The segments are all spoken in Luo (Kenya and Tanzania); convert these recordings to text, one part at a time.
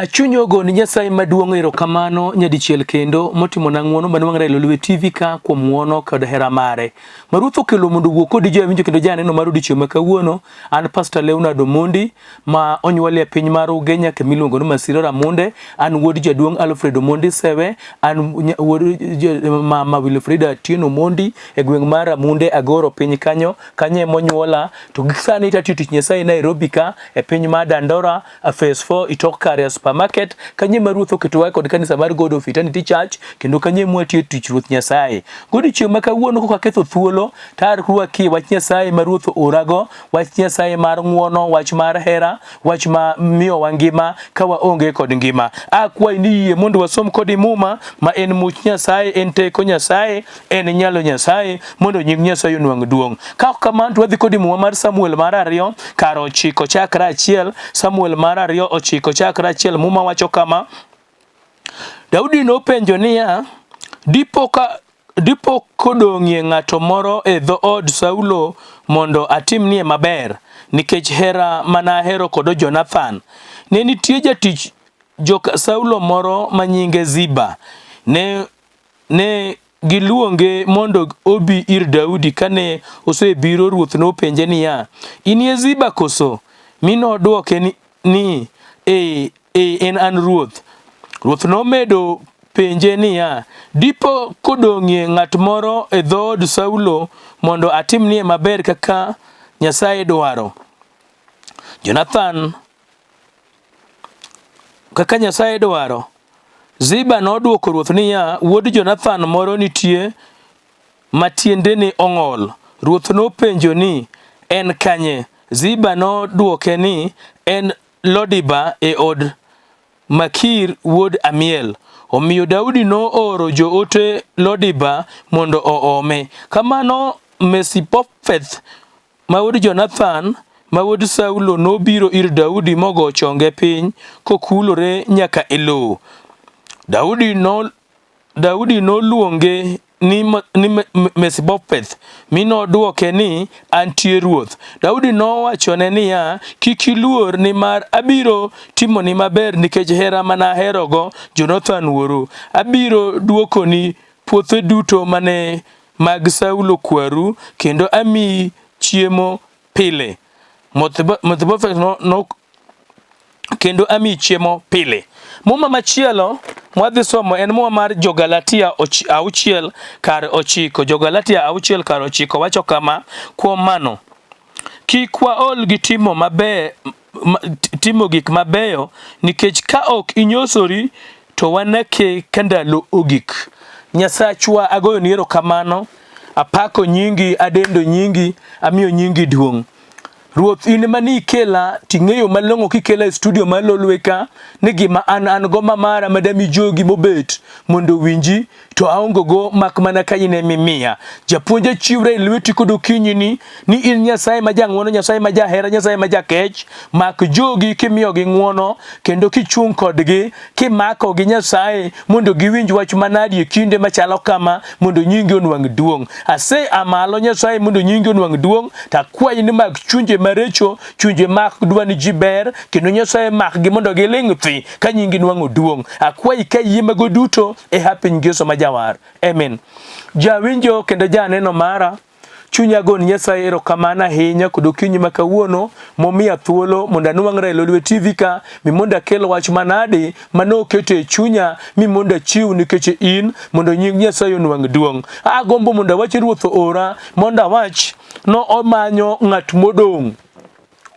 Achunyogo ni Nyasaye maduong' erokamano nyadichiel kendo motimo na ng'wono manuang're Lolwe TV ka kuom ng'wono kod hera mare. Maruth okelo mondo wuo kodi jo winjo kendo janeno mar odiochieng' ma kawuono. An Pastor Leonard Omondi ma onyuolie piny mar Ugenya kama iluongo ni Masiro Ramunde. An wuod jaduong' Alfred Omondi Sewe. An wuod mama Wilfrida Atieno Omondi e gweng' mar Ramunde Agoro piny kanyo emonyuola. To gi sani tatiyo tich Nyasaye Nairobi ka e piny mar Dandora phase 4 itok kare supermarket kanye maruth oketowa kod kanisa mar God of Eternity Church kendo kanye mwatiyo tich Ruoth Nyasaye. Godiechieng' ma kawuono koka ketho thuolo tar ruaki wach Nyasaye maruth orago, wach Nyasaye mar ng'wono, wach mar hera, wach ma miyo wangima ka waonge kod ngima. Akwai ni yie mondo wasom kod muma ma en much Nyasaye, en teko Nyasaye, en nyalo Nyasaye mondo nying Nyasaye onwang' duong'. Ka ok kamano to wadhi kod muma mar Samuel mar 2 kar 9 chakra 1. Samuel mar 2 9 chakra 1 muma wacho kama: Daudi nopenjo niya, dipo kodong'ie ng'ato moro e dhood Saulo mondo atimnie maber, nikech hera mana hero kod Jonathan. Ne nitie jatich joka Saulo moro manyinge Ziba. Ne giluonge mondo obi ir Daudi. Kane osebiro, ruoth nopenje niya, inie Ziba koso? Mi nodwoke ni en an ruoth. Ruoth nomedo penje niya, dipo kodong'ie ng'at moro e dhood Saulo mondo atimnie maber kaka Nyasaye dwaro. Jonathan, kaka Nyasaye dwaro. Ziba nodwoko ruoth niya, wuod Jonathan moro nitie matiendene ong'ol. Ruoth nopenjo ni, en kanye? Ziba nodwoke ni, en Lodiba e od Makir wuod Amiel. Omiyo Daudi no oro joote Lodiba mondo oome. Kamano Mesipofeth ma wuod Jonathan ma wuod Saulo nobiro ir Daudi mogo chonge piny kokulore nyaka e lowo. Daudi noluonge ni Mesibopeth mi nodwoke ni, antie ruoth. Daudi nowachone niya, kik iluor, nimar abiro timoni maber nikech hera mana herogo Jonathan wuoru. Abiro dwokoni puothe duto mane mag Saulo kwaru kendo amiyi chiemo pile. Kendo amiyi chiemo pile. Muma machielo mwadhi somo en muma mar Jo-Galatia 6 kar 9. Jo-Galatia 6 kar 9 wacho kama: kuom mano, kik waol gi timo gik mabeyo, nikech ka ok inyosori to wanake ka ndalo ogik. Nyasachwa, agoyo ni erokamano, apako nyingi, adendo nyingi, amiyo nyingi duong'. Ruoth, in mani kela ting'eyo malong'o kikela e studio mar Lolwe ka ni gima an go mamara madami jogi mobet mondo winji to aongo go mak mana ka in emimiya. Japuonj achiwre e lweti kod okinyini ni in Nyasaye ma jang'wono, Nyasaye ma jahera, Nyasaye ma jakech. Mak jogi kimiyogi ng'wono kendo kichung' kodgi kimako gi Nyasaye mondo giwinj wach manadi e kinde machalo kama mondo nyingi onwang' duong'. Ase amalo Nyasaye mondo nyingi onwang' duong', takwayi ni mag chunje marecho, chunje mak dwani ji ber, kendo Nyasaye mak gi mondo giling' thi ka nyingi nwang'o duong'. Akwayi ka yie mago duto e hapiny Yesu ma jawar. Amen. Jawinjo kendo janeno mara, chunya gon Nyasaye erokamano ahinya kod okinyi ma kawuono momiya thuolo mondo anwang'ra e Lolwe TV ka mi mondo akel wach manade manoketo e chunya mi mondo achiw nikech in mondo nying Nyasaye onwang' duong'. Agombo mondo awach ruoth ora mondo awach no omanyo ng'at modong'.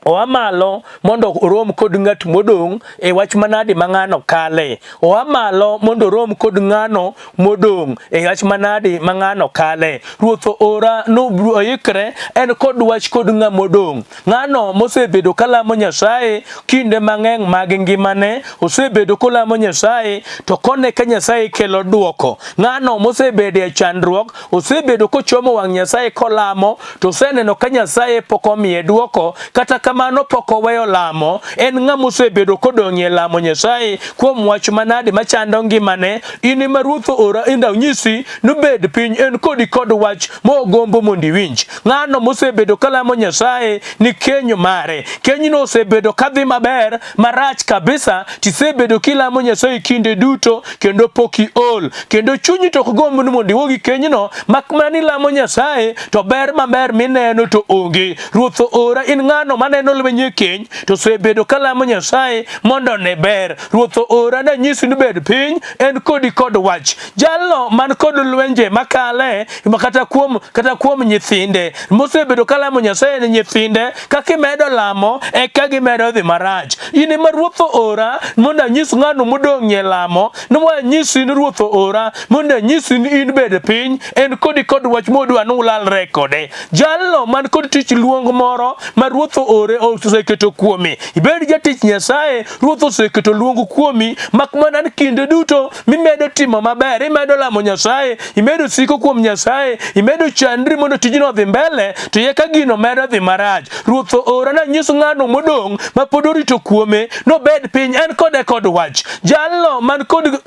Oa malo mondo orom kod ng'at modong' e wach manade ma ng'ano kale. Oa malo mondo orom kod ng'ano modong' e wach manade ma ng'ano kale. Ruoth ora no oikre en kod wach kod ng'a modong'. Ng'ano mosebedo kalamo Nyasaye kinde mang'eny mag ngimane, osebedo kolamo Nyasaye to kone ka Nyasaye kelo dwoko. Ng'ano mosebedo e chandruok, osebedo kochomo wang' Nyasaye kolamo, to seneno ka Nyasaye pok omiye dwoko, kata kamano pok oweyo lamo, en ng'ama osebedo kodong'ie lamo Nyasaye kuom wach manade machando ngimane. In ema Ruoth ora inda nyisi nobed piny en kodi kod wach mogombo mondo iwinj. Ng'ano mosebedo kalamo Nyasaye ni kenyo mare, kenyno osebedo kadhi maber marach kabisa, tisebedo kilamo Nyasaye kinde duto kendo pok iol, kendo chunyi to ok gombo ni mondo iwuogi kenyno, mak mana ni lamo Nyasaye to ber maber mineno to onge. Ruoth ora in ng'ano maneno lweny e keny to osebedo kalamo Nyasaye mondo ne ber. Ruoth ora na nyisi ni bed piny en kodi kod wach. Jalno man kod lwenje makale kata kuom nyithinde mosebedo kalamo Nyasaye ne nyithinde, kaka imedo lamo e ka gimedo dhi marach. In ema Ruoth ora mondo anyis ng'ano modong'ie lamo, nyisi ni Ruoth ora mondo anyisi ni in bed piny en kodi kod wach modwa nulalre kode. Jalno man kod tich luong moro ma Ruoth ore oseketo kuomi, ibed jatich Nyasaye, Ruoth oseketo luong kuomi, mak mana ni kinde duto mimedo timo maber, imedo lamo Nyasaye, imedo siko kuom Nyasaye, imedo chandri mondo tijno odhi mbele, to ye ka gino medo dhi marach. Ruoth ora na nyis ng'ano modong' ma pod orito kuome nobed piny en kode kod wach. Jalno man kod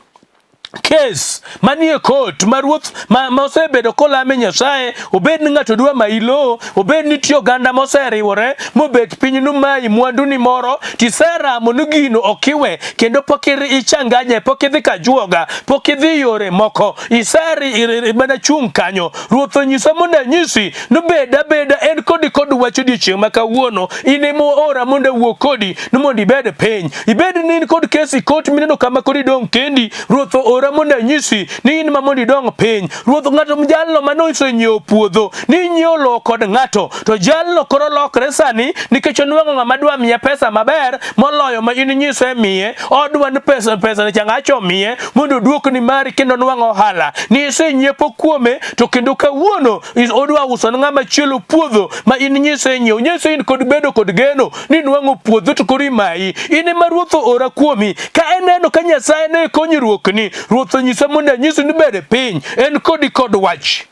case manie court ma Ruoth ma osebedo kolame Nyasaye, obed ni ng'ato dwa mailo, obed ni tiyo ganda moseriwore mobet piny numayi mwandu ni moro tiseramo ni gino okiwe, kendo pok ichanganye, pok idhi kajuoga, pok idhi yore moko, iseri mana chung' kanyo. Ruoth onyisa mondo anyisi nobeda en kodi kod wach odiochieng' ma kawuono. In ema ora mondo awuo kodi ni mondo ibed piny, ibed ni in kod case court mineno kama kodi dong' kendi. Ruoth ora mondo anyisi ni in ma mondo idong' piny. Ruoth ng'ato jalno mano osenyiewo puodho ni nyiewo lowo kod ng'ato, to jalno koro lokre sani nikech onwang'o ng'ama dwa miye pesa maber moloyo ma in nyise miye, odwa ni pesa ni changacho miye mondo duok ni mari kendo nwang'o ohala ni isenyiepo kuome, to kendo kawuono odwa uso ni ng'ama chielo puodho ma in nyise nyiewo. Nyise in kod bedo kod geno ni nwang'o puodho to koro imayi. In ema Ruoth ora kuomi, ka eneno ka Nyasaye ne konyruokni. Ruoth onyisa mondo anyisi ni bed piny en kodi kod wach.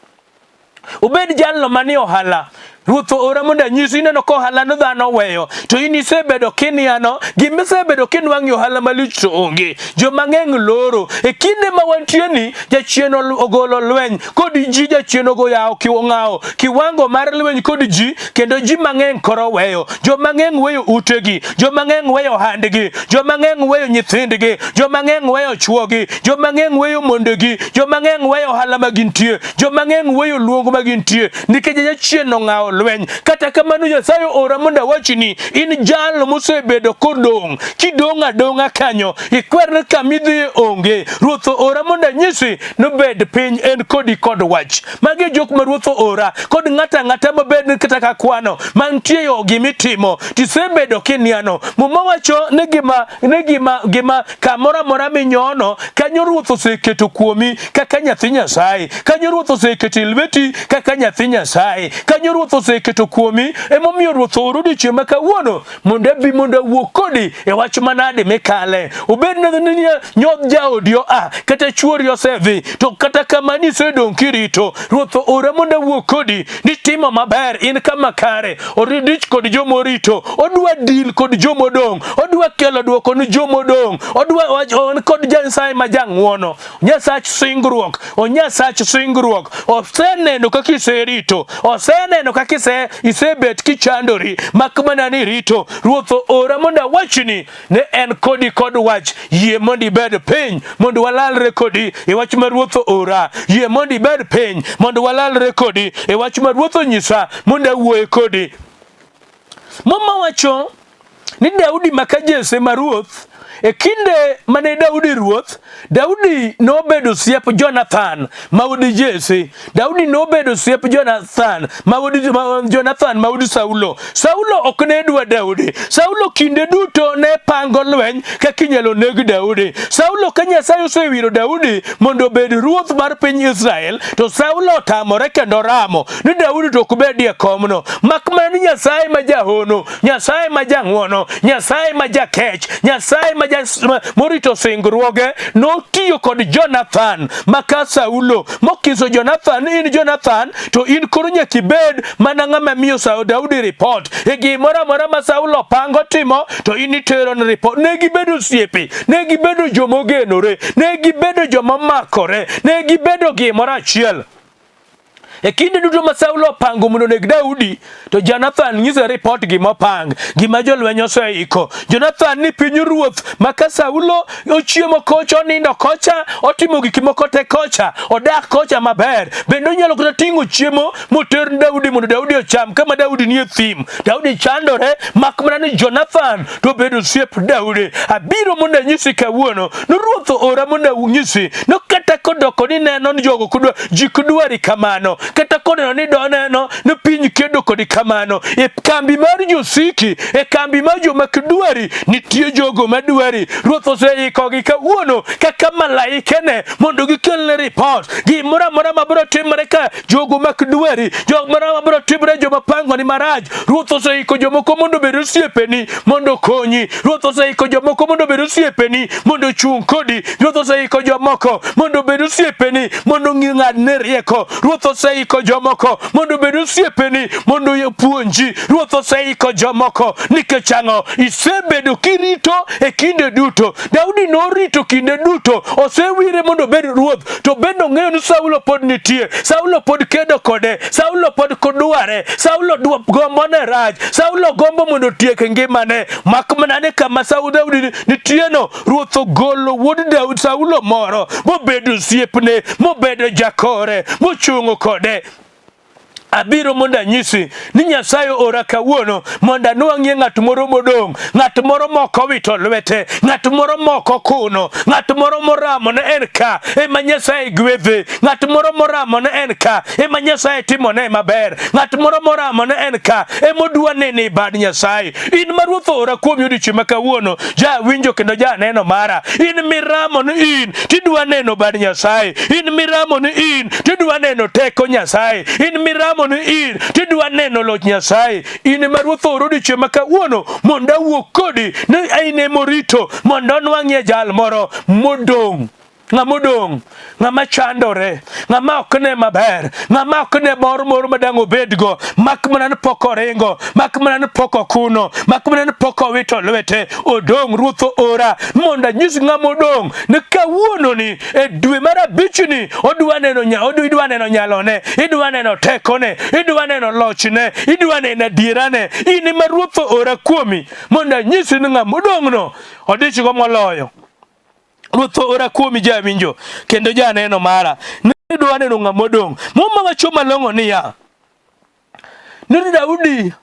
Obed jalno manie ohala, Ruoth ora mondo anyisi ineno ko ohala no dhano weyo, to in isebedo kiniano, gimisebedo kinwang'o ohala malich to onge. Joma ng'eny loro e kinde ma wantie ni, jachien ogolo lweny kod ji, jachien ogo yawo kiwango mar lweny kod ji, kendo ji mang'eny koro weyo. Joma ng'eny weyo utegi, joma ng'eny weyo handgi, joma ng'eny weyo nyithindgi, joma ng'eny weyo chuogi, joma ng'eny weyo mondegi, joma ng'eny weyo ohala magintie, joma ng'eny weyo luong magintie nikech jachien nong'awo lweny. Kata kamano Nyasaye ora mondo awachni, in jalno mosebedo kodong' kidong' adong'a kanyo, ikwer kamidhi onge. Ruoth ora mondo anyisi nobed piny en kodi kod wach. Magi jok ma Ruoth ora kod ng'ata mabed ni kata ka kwano mantie yo gimitimo tisebedo kiniano. Muma wacho ni gima kamora mora minyono kanyo Ruoth oseketo kuomi kaka nyathi Nyasaye, kanyo Ruoth oseketo lweti kaka nyathi Nyasaye, kanyo Ruoth oseketo kuomi. Emomiyo Ruoth ora odiochieng' ma kawuono mondo abi mondo awuo kodi e wach manade mikale. Obed ni nyodh jaodi kata chuori osedhi, to kata kamani isedong' kirito, Ruoth ora mondo awuo kodi ni timo maber in kama kare. Oridich kod jomorito, odwa deal kod jomodong', odwa kelo duoko ni jomodong', odwa kod Nyasaye ma jang'wono, Nyasach singruok. Oseneno kaka iserito, oseneno kaka isebet kichandori, mak mana ni rito. Ruoth ora mondo awachni ne en kodi kod wach. Yie mondo ibed piny mondo walalre kodi e wach ma Ruoth ora. Yie mondo ibed piny mondo walalre kodi e wach ma Ruoth onyisa mondo awuoye kodi. Mama wacho ni Daudi maka Jesse ma ruoth, e kinde mane Daudi ruoth, Daudi nobedo siep Jonathan maudi Jesse. Daudi nobedo siep Jonathan maudi Saulo. Saulo ok ne dwa Daudi. Saulo kinde duto ne pango lweny kaka inyalo neg Daudi. Saulo ka Nyasaye osewiro Daudi mondo obed ruoth mar piny Israel, to Saulo otamore kendo ramo ni Daudi to ok bedie komno. Mak mana ni Nyasaye ma jahono, Nyasaye ma jang'wono, Nyasaye ma jakech, Nyasaye ma morito singruoge notiyo kod Jonathan maka Saulo mokiso Jonathan in Jonathan to in koro nyaka ibed mana ng'ama miyo Daudi report e gimoro amora ma Saulo pango timo to in itero ne report. Ne gibedo osiepe, ne gibedo jomogenore, ne gibedo jomamakore, ne gibedo gimoro achiel. E kinde duto ma Saulo pango mondo neg Daudi to Jonathan nyise report gima pang gima jolweny oseiko. Jonathan ni piny ruoth maka Saulo ochiemo kocha, onindo kocha, otimo gik moko te kocha, odak kocha maber. Bende onyalo kata ting'o chiemo moter Daudi mondo Daudi ocham kama Daudi nie thim. Daudi chandore mak mana ni Jonathan to bedo osiep Daudi. Abiro mondo anyisi kawuono no ruoth ora mondo unyisi no kata kodoko ni neno ni jogo kudwa jikudwari kamano kata koneno ni doneno ni piny kedo kodi kamano. E kambi mar josiki, e kambi mar jomakdwari nitie jogo madwari. Ruoth oseikogi kawuono kaka malaikene mondo gikelne report gimoro amora mabiro timore ka jogo makdwari, jomoro mabiro timore jomapango ni marach. Ruoth oseiko jomoko mondo bed osiepeni mondo konyi. Ruoth oseiko jomoko mondo bed osiepeni mondo chung kodi. Ruoth oseiko jomoko mondo bed osiepeni mondo ng'adne rieko. Ruoth oseiko jomoko mondo bed osiepeni mondo puonji. Ruoth oseiko jomoko nikech ang'o? Isebedo kirito e kinde duto. Daudi norito kinde duto, osewire mondo bed ruoth, to bendo ng'eyo ni Saulo pod nitie. Saulo pod kedo kode, Saulo pod kodware, Saulo gombo ne rach, Saulo gombo mondo tiek ngimane. Mak mana ne kama Daudi nitieno, ruoth ogolo wuod Daudi Saulo moro mobedo osiepne, mobedo jakore, mochungo kode. Abiro mondo anyisi ni Nyasaye ora kawuono mondo anwang'ie ng'at moro modong', ng'at moro moko wito lwete, ng'at moro moko kuno, ng'at moro moramo ne en ka ema Nyasaye gwedhe, ng'at moro moramo ne en ka ema Nyasaye timone maber, ng'at moro moramo ne en ka ema odwa nene bad Nyasaye. In ma Ruoth ora kuomi odiochieng' ma kawuono, ja winjo kendo ja neno mara, in miramo ni in tidwa neno bad Nyasaye, in miramo ni in tidwa neno teko Nyasaye, in miramo ni in tidwa neno loch Nyasaye. In ma Ruoth oro odiochieng' ma kawuono mondo awuo kodi ni aine morito mondo onwang'ie jal moro modong'. Ng'ama odong', ng'ama chandore, ng'ama ok ne maber, ng'ama ok ne bor moro madang' obedgo, mak mana ni pok oringo, mak mana ni pok okuno, mak mana ni pok owito lwete. Odong' Ruoth ora mondo anyis ng'ama odong' ni kawuono ni e dwe mar abichni idwa neno nyalone, idwa neno tekone, idwa neno lochne, idwa neno adierane. In ma Ruoth ora kuomi mondo anyisi ni ng'ama odong'no odichgo moloyo. Ruoth ora kuomi jawinjo kendo janeno mara, nidwa neno ng'ama odong'. Muma wacho malong'o niya, ni Daudi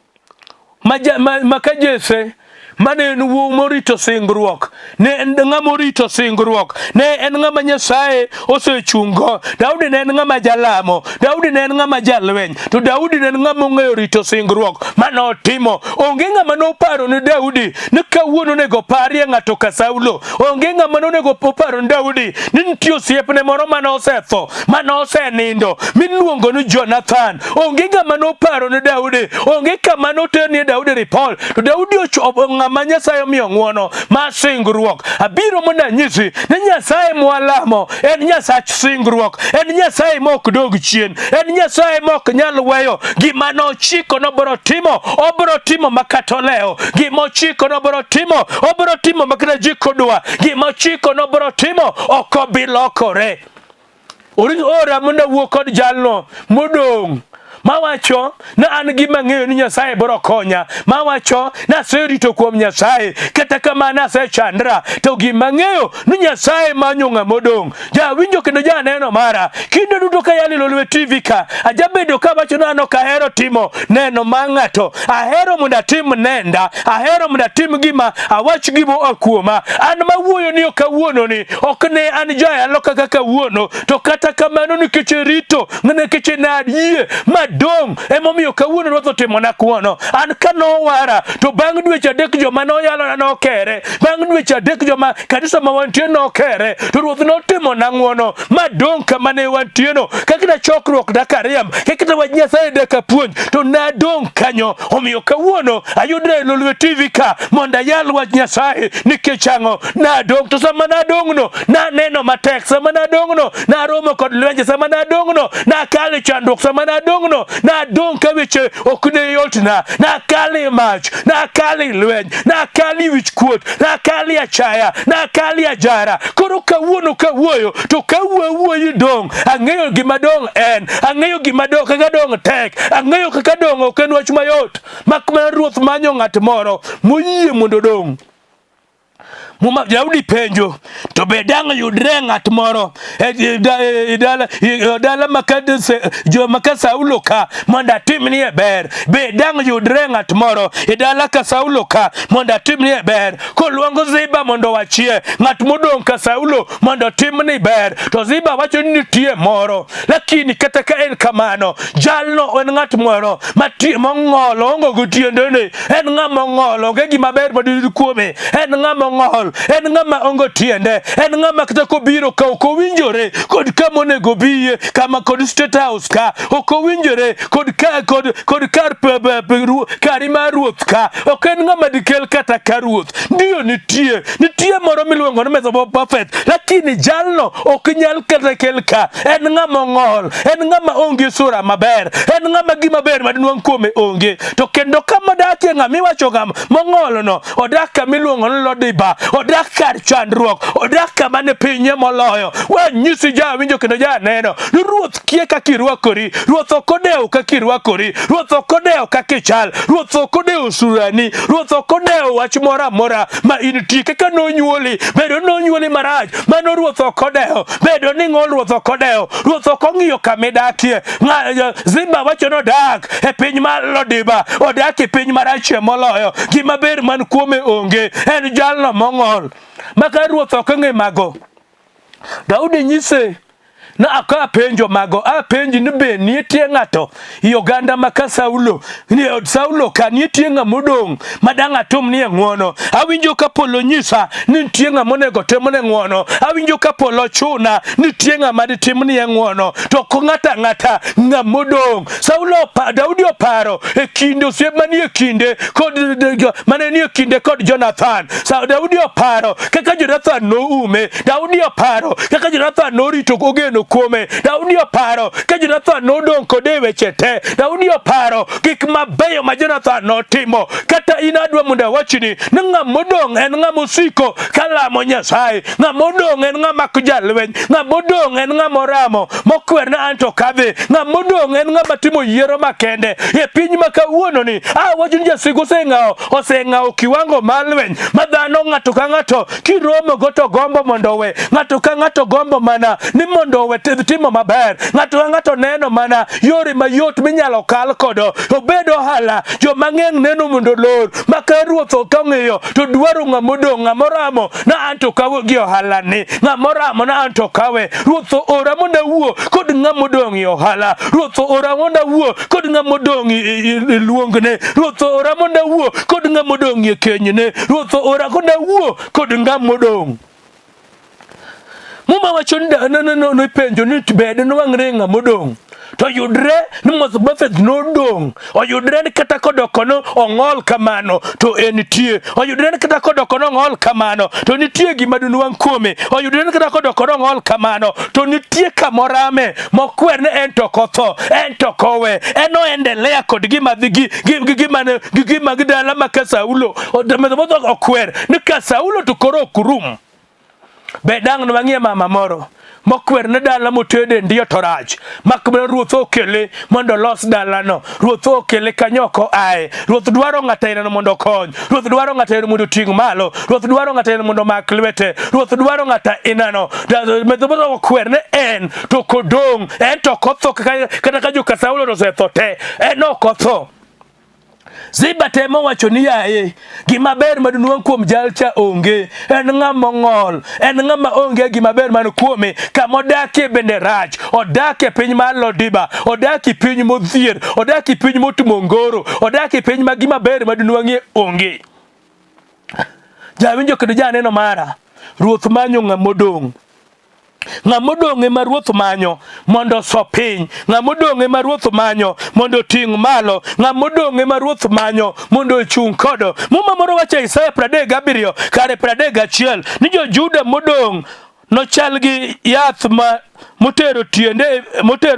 maka Jesse mane en wuo morito singruok, ne en ng'ama orito singruok, ne en ng'ama Nyasaye osechungo. Daudi ne en ng'ama jalamo, Daudi ne en ng'ama jalweny, to Daudi ne en ng'ama ong'eyo rito singruok mane otimo. Onge ng'ama noparo ni Daudi ni kawuono onego parie ng'ato ka Saulo. Onge ng'ama nonego oparo ni Daudi ni nitie osiepne moro mane osetho, mane osenindo miluongo ni Jonathan. Onge ng'ama noparo ni Daudi, onge kama noternie Daudi report, to Daudi ng'ama Nyasaye omiyo ng'wono mar singruok. Abiro mondo anyisi ni Nyasaye mwalamo en Nyasach singruok, en Nyasaye mok dog chien, en Nyasaye mok nyal weyo gima nochiko nobiro timo, obiro timo makata leo. Gima ochiko nobiro timo makata jiko dwa, gima ochiko nobiro timo ok obi lokore. Ora mondo awuo kod jalno modong' mawacho na an gima ng'eyo ni Nyasaye biro konya, mawacho na aserito kuom Nyasaye kata kamano asechandra, to gima ng'eyo ni Nyasaye manyo ng'ama odong'. Ja winjo kendo ja neno mara, kinde duto ka yali Lolwe TV ka ajabedo ka wacho na ok ahero timo neno ma ng'ato, ahero mondo atim nenda, ahero mondo atim gima awach gima okuoma. An mawuoyo ni kawuono ni ok ne an jayalo kaka kawuono, to kata kamano nikech rito nikech nadie ma dong emomiyo kawuono ruoth otimona kuono. An kano wara to bang' dweche adek joma noyalo na nokere, bang' dweche adek joma kanisa ma wantie nokere, to ruoth notimona ng'uono madong kama ne wantieno. Kakita chokruok dakariam, kakita wach Nyasaye dakapuonj, to nadong kanyo. Omiyo kawuono ayudre Lolwe TV ka mondo ayal wach Nyasaye nikech ang'o nadong. To sama nadong'no naneno matek, sama nadong'no naromo kod lwenje, sama nadong'no nakale chandruok, sama nadong'no nadong ka weche ok ne yotna, nakale mach, nakale lweny, nakale wich kuot, nakale achaya, nakale ajara. Koro kawuono kawuoyo to kawuoyo dong, ang'eyo gima dong en, ang'eyo gima dong kaka dong tek, ang'eyo kaka dong ok en wach mayot. Mak mana ruoth manyo ng'at moro moyie mondo dong. Muma Daudi penjo, to be dang yudre ng'at moro dala maka Saulo ka monda timni e ber. Be dang yudre ng'at moro dala ka Saulo ka monda timni e ber. Koluongo Ziba mondo wachie ng'at modong ka Saulo mondo timni ber. To Ziba wacho ni nitie moro, lakini kata ka en kamano, jalno en ng'at moro mong'olo ongo gotiendene. En ng'ama ong'olo onge gima ber madiri kuome. En ng'ama ong'ol, en ng'ama ongo tiende, en ng'ama kata kobiro ka ok owinjore kod kama onego biye, kama kod State House ka ok owinjore kod kari mar ruoth ka. Ok en ng'ama dikel kata ka ruoth. Ndiyo nitie moro miluongo ni Methobopathet, lakini jalno ok nyal kata kel ka. En ng'ama ong'ol, en ng'ama onge sura maber, en ng'ama gima ber madinwang' kuome onge. To kendo kama dakie ng'ama iwacho ng'ama mong'olno odak kama iluongo ni Lodiba, odak kar chandruok, odak kama ne pinye moloyo. Wanyisi winjo kendo neno ni ruoth kie kaka irwakori, ruoth ok odewo kaka irwakori, ruoth ok odewo kaka ichal, ruoth ok odewo surani, ruoth ok odewo wach moro amora ma intie. Kaka nonyuoli, bedo nonyuoli marach, mano ruoth ok odewo. Bedo ni ng'ol, ruoth ok odewo. Ruoth ok ong'iyo kama idakie. Ziba wacho nodak e piny mar Lodiba, odak e piny marachie moloyo, gima ber man kuome onge. En jalno mong'ol maka ruoth ok ng'e mago. Daudi nyise na aka penjo mago, penji ni be nitie ng'ato i oganda maka Saulo, ni od Saulo ka nitie ng'ama odong' madang' atum ni ng'uono. Awinjo ka polo nyisa ni nitie ng'ama onego timne ng'uono. Awinjo ka polo chuna ni nitie ng'ama ditimni ng'uono. To ko ng'ata ng'ama odong'. Daudi oparo e kinde osiep manie kinde kod mane nie kinde kod Jonathan. Daudi oparo kaka Jonathan noume. Daudi oparo kaka Jonathan norito ogeno kuome. Daudi oparo ka Jonathan nodong' kode weche te. Daudi oparo gik mabeyo ma Jonathan notimo. Kata inadwa mondo awachni ni ng'ama odong' en ng'ama osiko kalamo Nyasaye. Ng'ama odong' en ng'ama kujalweny. Ng'ama odong' en ng'ama oramo mokwer na anto kadhi. Ng'ama odong' en ng'ama timo yiero makende. E piny ma kawuono ni wachni jasigu oseng'awo kiwango mar lweny ma dhano ng'ato ka ng'ato kiromo go to gombo mondo we. Ng'ato ka ng'ato gombo mana ni mondo we timo maber. Ng'ato ka ng'ato neno mana yore mayot minyalo kal kodo. Obedo ohala, joma ng'eng neno mondo lor. Maka ruoth okong'iyo to dwaro ng'ama odong', ng'ama oramo na anto kawe gi ohala ni. Ng'ama oramo na anto kawe. Ruoth ora mondo awuo kod ng'ama odong' i ohala. Ruoth ora mondo awuo kod ng'ama odong' i luongne. Ruoth ora mondo awuo kod ng'ama odong' i kenyne. Ruoth ora mondo awuo kod ng'ama odong'. Muma wacho ni penjo ni bed nwang're ng'ama odong'. To yudre ni Methobopathet nodong'. Oyudre ni kata kodokono ong'ol kamano to enitie. Oyudre ni kata kodokono ong'ol kamano to nitie gima dunwang' kuome. Oyudre ni kata kodokono ong'ol kamano to nitie kamorame mokwer ni en to kotho, en to kowe. En oendelea kod gima gidala maka Saulo. Methobopathet okwer ni ka Saulo to koro okurum. Be dang' nwang'ie mama moro mokwer ne dala motede ndiyo to rach. Makmana ruoth okele mondo los dalano. Ruoth okele kanyoko ae. Ruoth dwaro ng'ata inano mondo kony. Ruoth dwaro ng'ata inano mondo ting' malo. Ruoth dwaro ng'ata inano mondo mak lwete. Ruoth dwaro ng'ata inano. Methobopathet okwer ne en to kodong'. En to kotho kata ka joka Saulo osetho te. En ok otho. Ziba temo wacho ni yaye gima ber maduong' kuom jalcha onge, en ng'ama ng'ol, en ng'ama onge gima ber man kuome, kama odakie bende rach, odakie piny mar Lodiba, odakie piny modhier, odakie piny motimo ngoro, odakie piny ma gima ber maduong' onge. Jawinjo kendo janeno mara, Ruoth manyo ng'ama odong'. Ng'ama odong' ema Ruoth manyo mondo so piny, ng'ama odong' ema Ruoth manyo mondo ting' malo, ng'ama odong' ema Ruoth manyo mondo ochung' kodo. Muma moro wacho Isaya 37 kare 31 ni jo Juda modong' nochal gi yath motero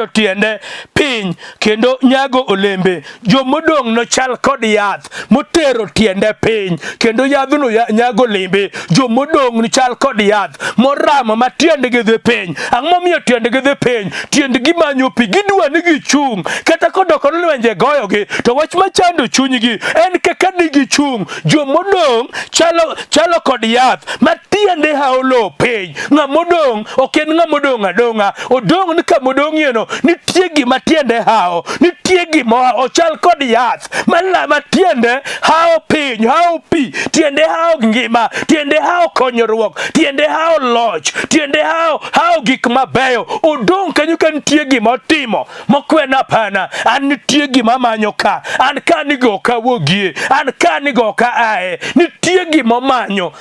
tiende piny kendo nyago olembe. Jomodong' nochal kod yath motero tiende piny kendo yadhno nyago olembe. Jomodong' nochal kod yath moramo ma tiendgi dhi piny. Ang'o momiyo tiendgi dhi piny? Tiendgi manyo pi, gidwa ni gichung', kata kodoko lwenje goyogi to wach machando chunygi en kaka ni gichung'. Jomodong' chalo kod yath ma tiende haolo piny. Ng'amodong' ok en ng'amodong' adong'a, odong' ni kamodong'ieno nitie gima tiende hao, nitie gima ochal kod yath ma tiende hao piny, hao pi, tiende hao ngima, tiende hao konyruok, tiende hao loch, tiende hao gik mabeyo. Odong' kanyo ka nitie gima otimo mokwena pana, an nitie gima manyo ka, an ka nigo ka wogie, an ka nigo ka ae, nitie gima manyo.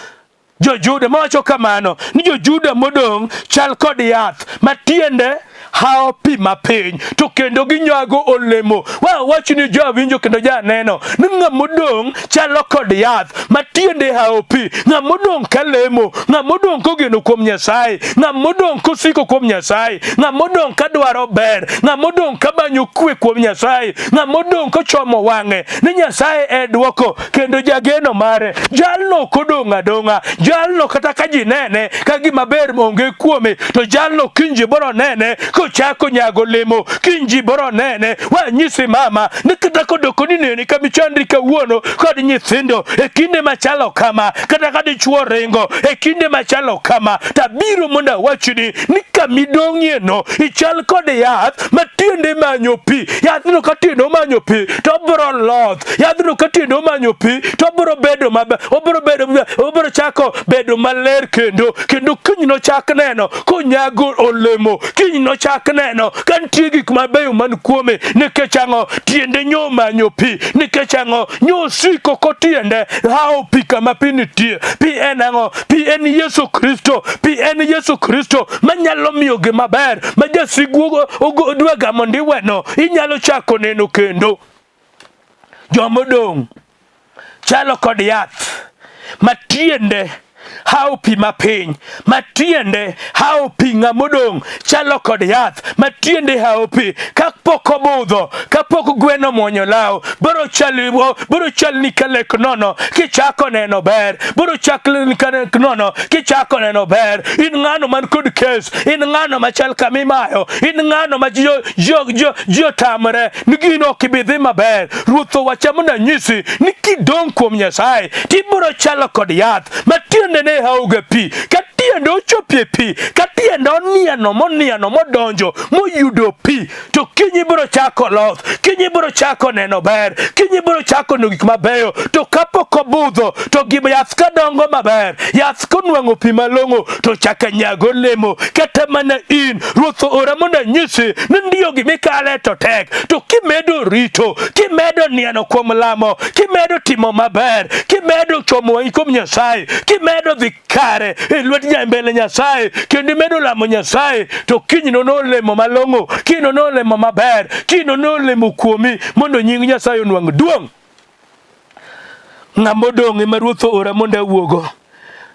Jo-Juda mawacho kamano ni jo-Juda modong' chal kod yath ma tiende hao pi mapiny to kendo ginyago olemo. Wach ni jawinjo kendo janeno ni ng'amodong' chalo kod yath ma tiende hao pi, ng'amodong' kalemo, ng'amodong' kogeno kuom Nyasaye, ng'amodong' kosiko kuom Nyasaye, ng'amodong' kadwaro ber, ng'amodong' kamanyo kwe kuom Nyasaye, ng'amodong' kochomo wang'e ni Nyasaye e dwoko kendo jageno mare. Jalno kodong' adong'a, jalno kata ka ji nene ka gima ber onge kuome, to jalno kinji boro nene kochako nyago lemo, kinji boro nene. Wanyisi mama ni kata kodoko ni neni kamichandri kawuono kod nyithindo e kinde machalo kama, kata ka dichuo ringo e kinde machalo kama, tabiro monda wachni ni kamidong'ieno ichal kod yath ma tiende manyo pi. Yathno ka tiende manyo pi to biro loth, yathno ka tiende manyo pi to biro bedo maber, obiro chako bedo maler kendo kiny nochak neno konyago olemo, kiny nochak neno ka nitie gik mabeyo man kuome. Nikech ang'o? Tiende nyo manyo pi, nikech ang'o? Nyo siko ko tiende hao pi kama pi nitie. Pi en ang'o? Pi en Yesu Kristo, pi en Yesu Kristo manyalo miyo gima ber ma jasigu dwaga mondo iweno inyalo chako neno kendo. Jomodong' chalo kod yath ma tiende hao pi mapiny, ma tiende hao pi. Ng'amodong' chalo kod yath ma tiende hao pi, kapok obudho, kapok gweno mwonyo lao, biro chalni kalek nono kichako neno ber, biro chalni kalek nono kichako neno ber. In ng'ano man kod kes, in ng'ano machal kamimayo, in ng'ano ma ji otamre ni gino ok bi dhi maber. Ruoth owacho mondo anyisi ni kidong' kuom Nyasaye tibiro chalo kod yath ma tiende ne hauga pi, ka tiende ochopie pi, ka tiende oniano modonjo moyudo pi, to kinyi biro chako loth, kinyi biro chako neno ber, kinyi biro chako neno gik mabeyo. To kapok obudho to gima yath ka dongo maber, yath konwang'o pi malong'o to chaka nyago olemo. Kata mana in Ruoth ora mondo anyisi ni ndiyo gimikale to tek, to kimedo rito, kimedo niano kuom lamo, kimedo timo maber, kimedo chomo wang'i kuom Nyasaye, kimedo dhi kare e lwet nyambele Nyasaye kendo medo lamo Nyasaye, to kiny nono olemo malong'o, kiny nono olemo maber, kiny nono olemo kuomi mondo nying Nyasaye onwang' duong'. Ng'amodong' ema Ruoth ora mondo awuogo.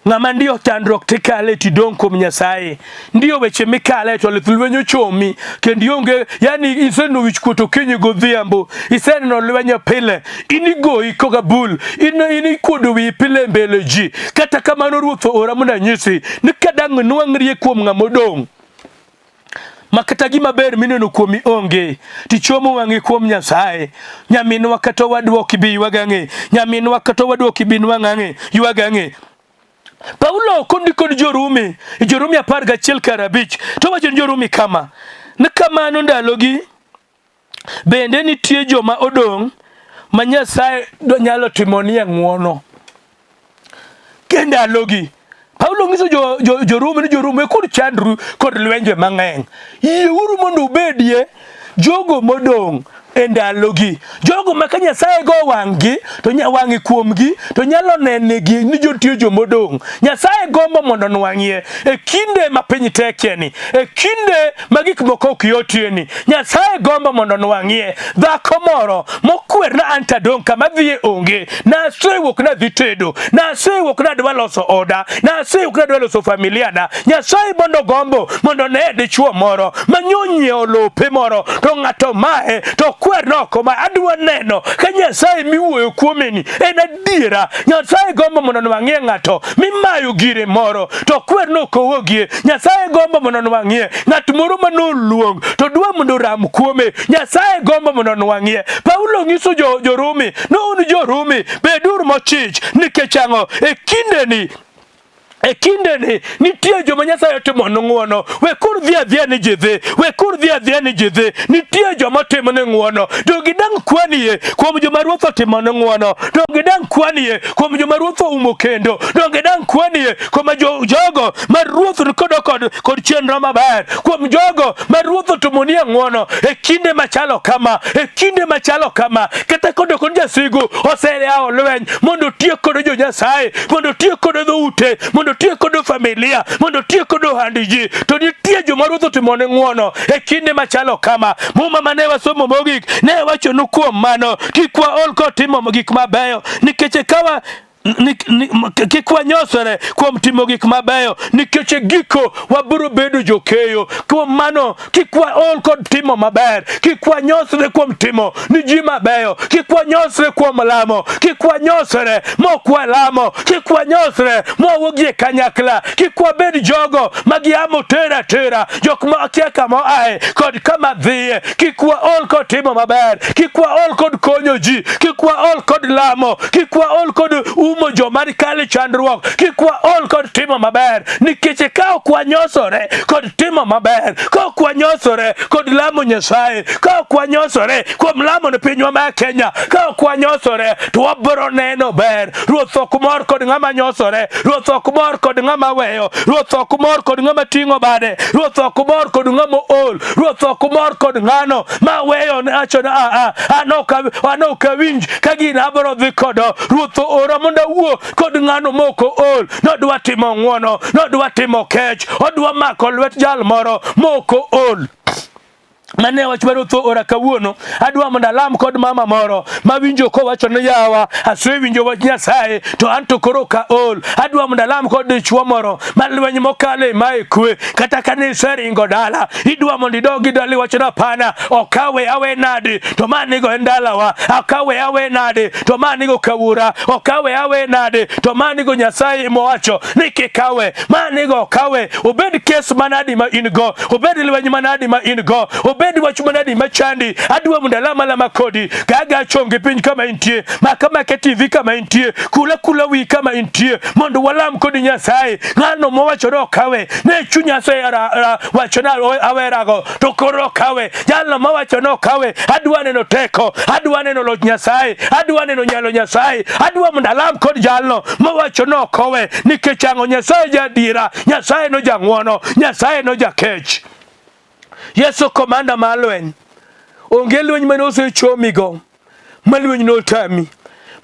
Ng'ama ndiyo chandruok tikale tidong' kuom Nyasaye, ndiyo weche mikale to lith lwenyo chomi kendo ionge, yani iseno wich kuot okinyi godhiambo, iseneno lwenyo pile, inigoyi koga bul, inikuodo wi pile mbele ji. Kata kamano Ruoth ora mondo anyisi ni kadang' nwang'rie kuom ng'amodong' makata gima ber mineno kuomi onge, tichomo wang'i kuom Nyasaye. Nyaminwa kata wadwa ok bi ywagang'e, nyaminwa kata wadwa ok bi nwang'ang'e ywagang'e. Paulo kod Jorumi 11:5 to wacho ni Jorumi kama ni kamano ndalogi bende nitie joma odong' ma Nyasaye nyalo timonie ng'uono kenda logi. Paulo ngiso Rome ni Rome kod chandru kod lwenje mang'eny. Yiuru mondo ubedie jogo modong' e ndalogi, jogo ma ka Nyasaye go wang'gi to wang'i kuomgi to nyalo nenegi ni jotiyo jomodong'. Nyasaye gombo mondo nwang'ie e kinde ma piny tekieni, e kinde ma gik moko ok yotieni. Nyasaye gombo mondo nwang'ie dhako moro mokwer na antadong' kama dhiye onge, na asewuok na dhi tedo, na asewuok na dwa loso oda, na asewuok na dwa loso familia na. Nyasaye bondo gombo mondo ne dichuo moro manyonyiewo lope moro to ng'ato mae to kwer noko ma adwa neno ka Nyasaye miwuoyo kuomeni en adiera. Nyasaye gombo mondo nwang'ie ng'ato mimayo gire moro to kwer noko wogie. Nyasaye gombo mondo nwang'ie ng'at moro manoluong to dwa mondo ram kuome. Nyasaye gombo mondo nwang'ie. Paulo ngiso jo-Rumi, no un jo-Rumi bedur mochich nikech ang'o e kindeni nitie joma Nyasaye timo ng'uono. We kur dhi adhiya ni jidhi, we kur dhi adhiya ni jidhi. Nitie joma timo ne ng'uono. To gidang kwaniye kuom joma Ruoth otimo ne ng'uono. To gidang kwaniye kuom joma Ruoth oumo kendo. To gidang kwaniye kuom jogo ma Ruoth kod chenro maber. Kuom jogo ma Ruoth otomonie ng'uono e kinde machalo kama, e kinde machalo kama. Kata kodo kod jasigu oseyawo lweny mondo tiek kod jo Nyasaye, mondo tiek kod dhoute, mondo tiek kod familia, mondo tiek kod handiji. To nitie joma Ruoth otimo ne ng'uono e kinde machalo kama. Muma mane wasomo mogik ne wacho nu kuom mano kik waol kotimo gik mabeyo, nikech kawa kik wanyosore kuom timo gik mabeyo, nikech giko wabiro bedo jokeyo. Kuom mano kik waol kod timo maber, kik wanyosre kuom timo ni ji mabeyo, kik wanyosre kuom lamo, kik wanyosre mok walamo, kik wanyosre mwawuogie kanyakla, kik wabed jogo magiamo tera jok ma akia kama ae kod kama dhiye. Kik waol kod timo maber, kik waol kod konyo ji, kik waol kod lamo, kik waol kod umo joma kale chandruok, kik waol kod timo maber, nikech ka ok wanyosore kod timo maber, ka ok wanyosore kod lamo Nyasaye, ka ok wanyosore kuom lamo ne pinywa ma Kenya, ka ok wanyosore to wabiro neno ber. Ruoth ok mor kod ng'ama nyosore, Ruoth ok mor kod ng'ama weyo, Ruoth ok mor kod ng'ama ting'o bade, Ruoth ok mor kod ng'ama ol, Ruoth ok mor kod ng'ano ma weyo nacho na an ok awinj ka gina abiro dhi kodo. Ruoth ora mondo awuo kod ng'ano moko ol, nodwa timo ng'uono, nodwa timo kech, odwa mako lwet jal moro moko ol. Mane wach baro tho ora kawuono adwa mondo alam kod mama moro mawinjo ko wacho ne yawa asewinjo wach Nyasaye to anto koro ka ol. Adwa mondo alam kod dichuo moro malweny mokale mae kwe kata kanise ringo dala idwa mondo idogi dali wacho na pana okawe awe nadi to manigo endalawa, akawe awe nadi to manigo kawura, okawe awe nadi to manigo Nyasaye mowacho ni kikawe, manigo kawe. Obed kes manadi ma in go, obed lweny manadi ma in go, obed wach manadi machandi, adwa mondo alama kodi gaga chonge piny kama intie, makama ke TV kama intie, kula wi kama intie, mondo walam kodi Nyasaye. Ng'ano mowacho no kawe ne chuny Nyasaye wacho na awerago to koro kawe, jalno mowacho no kawe. Adwa neno teko, adwa neno loch Nyasaye, adwa neno nyalo Nyasaye, adwa mondo alam kod jalno mowacho no kowe, nikech ang'o Nyasaye jadira, Nyasaye no jang'uono, Nyasaye no jakech. Yesu komanda malweny onge lweny mane osechomigo malweny no tami.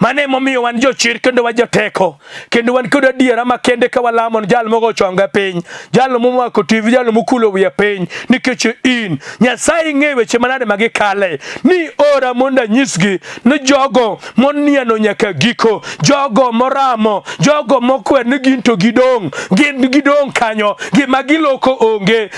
Mane momiyo wan jochir kendo wan joteko, kendo wan kod adiera makende ka walamo jal mogo chonga piny, jal momako TV, jal mokulo wiya piny, nikech in Nyasaye ng'e weche manade magikale. Ni ora mondo anyisgi ni jogo moniano nyaka giko, jogo moramo, jogo mokwer ni gin to gidong kanyo, gima giloko onge.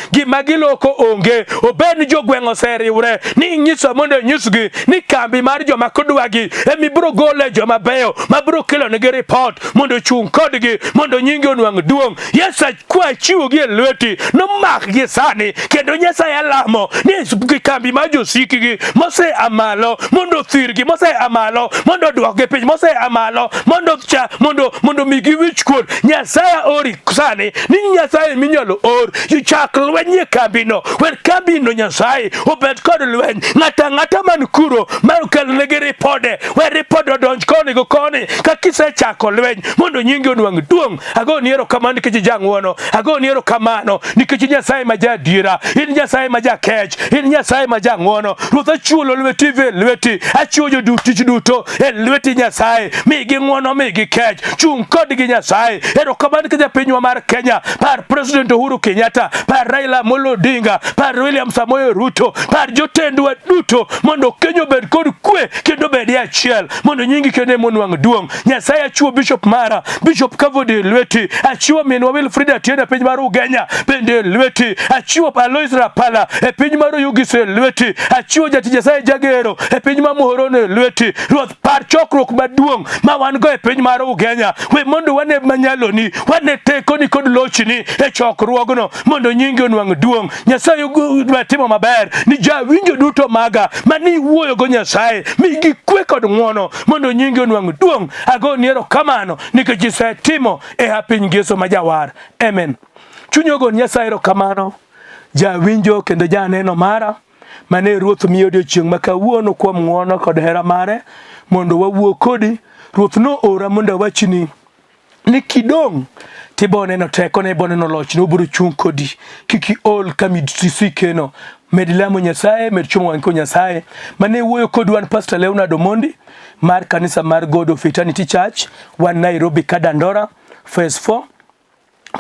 Obed jogweng' oseriwre ni nyiso mondo anyisgi ni kambi mar joma kodwagi emibiro gole joma beyo mabro kelo ne report mondo chung kodgi mondo nyingi onwang duong. Yes, kwa chiwo gi lweti no mak gi sani kendo Nyasaye alamo ni kambi ma josikigi mose amalo mondo thirgi mose amalo mondo dwokgi piny mose amalo mondo migi wich kuot. Nyasaye ori sani ni Nyasaye minyalo or chak lweny kambi no wer kambi no Nyasaye obed kod lweny ng'ata man kuro mar kelnegi ripode wer ripode donj koni go koni ka kisechako lweny mondo nyingi onwang duong. Ago niero kamano nikech jang'wono, ago niero kamano nikech Nyasaye ma jadiera, in Nyasaye ma jakech, in Nyasaye ma jang'wono. Ruoth achulo lweti ve lweti, achiwo jotich duto e lweti Nyasaye, migi ng'wono migi kech, chung kodgi Nyasaye. Erokamano nikech pinywa mar Kenya, par President Uhuru Kenyatta, par Raila Amolo Odinga, par William Samoei Ruto, par jotendwa duto mondo Kenya obed kod kwe kendo bedie achiel mondo nyingi kende monwang duong. Nyasaye achiwo Bishop Mara, Bishop Kavodi lweti, achiwo minwa Wilfrida Atieno e piny mar Ugenya bende lweti, achiwo Alois Rapala e piny mar Ugise lweti, achiwo Jatich Nyasaye Jagero e piny mar Muhoroni lweti. Ruoth par chokruok maduong ma wan go e piny mar Ugenya, we mondo wane manyaloni, wane tekoni kod lochni e chokruogno mondo nyingi onwang duong. Nyasaye timo maber ni jawinjo duto maga mani wuoyo go Nyasaye migi kwe kod ng'wono mondo nyingi onwang duong. Ago niero kamano nikech isetimo e piny Yesu ma jawar. Amen. Chunyogo Nyasaye erokamano jawinjo kendo janeno mara mane Ruoth miyo odiochieng' ma kawuono kuom ng'wono kod hera mare mondo wawuo kodi. Ruoth no ora mondo wachni ni kidong' tiboneno teko ne boneno loch no biro chung kodi kiki ol kamisikeno. Med lamo Nyasaye, med chomo wanko Nyasaye mane wuoyo kod wan Pastor LEONARD Omondi mar kanisa mar God of Eternity Church wan Nairobi Kadandora phase 4.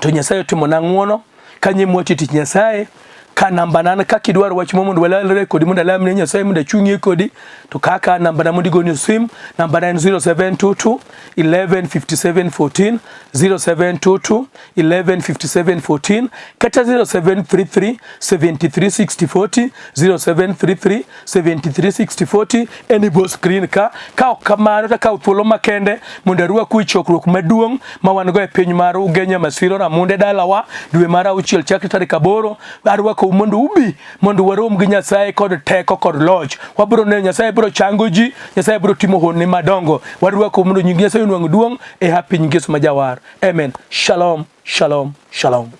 To Nyasaye otimo na ng'wono kanye mwati tich Nyasaye ka namba nan ka kidwaro wach mondo walalre kodi mondo alamne Nyasaye mondo chungi kodi to kaka namba na mondi goni sim namba 0722 115714 0722 115714 kata 0733 736040 0733 736040 eni bo screen ka okamano ta ka thuolo makende mondo arwa ku chokruok maduong ma wan go e piny mar Ugenya Masiro Ramunde dalawa dwe mar 6 chakre tarik 8 arwa ko mondo ubi mondo warom gi Nyasaye kod teko kod loch. Wabro ne Nyasaye bro chango ji, Nyasaye bro timo honni madongo. Warwa ko mondo nyingi Nyasaye nwang duong e piny Yesu ma jawar. Amen. Shalom, shalom, shalom.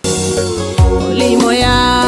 Olimo ya